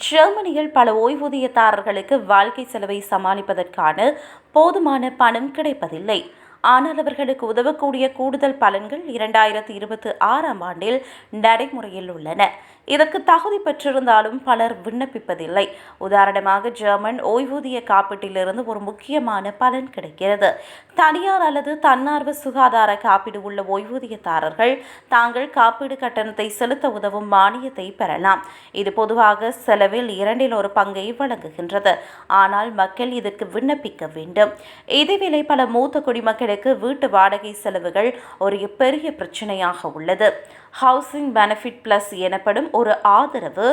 ஜெர்மனியில் பல ஓய்வூதியதாரர்களுக்கு வாழ்க்கை செலவை சமாளிப்பதற்கான போதுமான பணம் கிடைப்பதில்லை. ஆனால் அவர்களுக்கு உதவக்கூடிய கூடுதல் பலன்கள் 2026ஆம் ஆண்டில் நடைமுறையில் உள்ளன. இதற்கு தகுதி பெற்றிருந்தாலும் பலர் விண்ணப்பிப்பதில்லை. உதாரணமாக, ஜெர்மன் ஓய்வூதிய காப்பீட்டிலிருந்து ஒரு முக்கியமான பலன் கிடைக்கிறது. தனியார் அல்லது தன்னார்வ சுகாதார காப்பீடு உள்ள ஓய்வூதியதாரர்கள் தாங்கள் காப்பீடு கட்டணத்தை செலுத்த உதவும் மானியத்தை பெறலாம். இது பொதுவாக செலவில் 1/2 பங்கை வழங்குகின்றது. ஆனால் மக்கள் இதற்கு விண்ணப்பிக்க வேண்டும். இதேவேளை பல மூத்த குடிமக்களுக்கு வீட்டு வாடகை செலவுகள் ஒரு பெரிய பிரச்சனையாக உள்ளது. ஹவுசிங் பெனிஃபிட் பிளஸ் எனப்படும் ஒரு ஆதரவு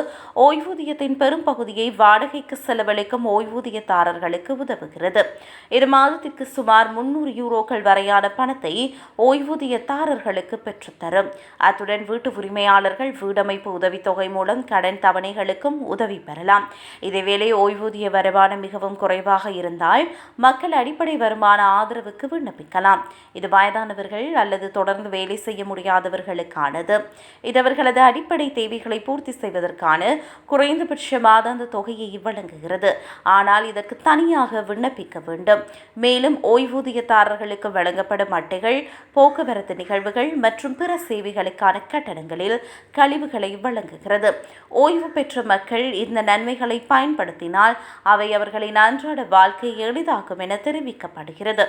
ஓய்வூதியத்தின் பெரும் பகுதியை வாடகைக்கு செலவழிக்கும் ஓய்வூதியதாரர்களுக்கு உதவுகிறது. இது மாதத்திற்கு சுமார் 300 யூரோக்கள் வரையான பணத்தை ஓய்வூதியதாரர்களுக்கு பெற்றுத்தரும். அத்துடன் வீட்டு உரிமையாளர்கள் வீடமைப்பு உதவித்தொகை மூலம் கடன் தவணைகளுக்கும் உதவி பெறலாம். இதேவேளை ஓய்வூதிய வருமானம் மிகவும் குறைவாக இருந்தால் மக்கள் அடிப்படை வருமான ஆதரவுக்கு விண்ணப்பிக்கலாம். இது வயதானவர்கள் அல்லது தொடர்ந்து வேலை செய்ய முடியாதவர்களுக்கானது. இது அவர்களது அடிப்படை தேவைகளை பூர்த்தி செய்வதற்கான குறைந்தபட்ச மாதாந்த தொகையை வழங்குகிறது. ஆனால் இதற்கு தனியாக விண்ணப்பிக்க வேண்டும். மேலும் ஓய்வூதியதாரர்களுக்கு வழங்கப்படும் அட்டைகள், போக்குவரத்து நிகழ்வுகள் மற்றும் பிற சேவைகளுக்கான கட்டணங்களில் கழிவுகளை வழங்குகிறது. ஓய்வு பெற்ற மக்கள் இந்த நன்மைகளை பயன்படுத்தினால் அவை அவர்களின் அன்றாட வாழ்க்கையை எளிதாக்கும் என தெரிவிக்கப்படுகிறது.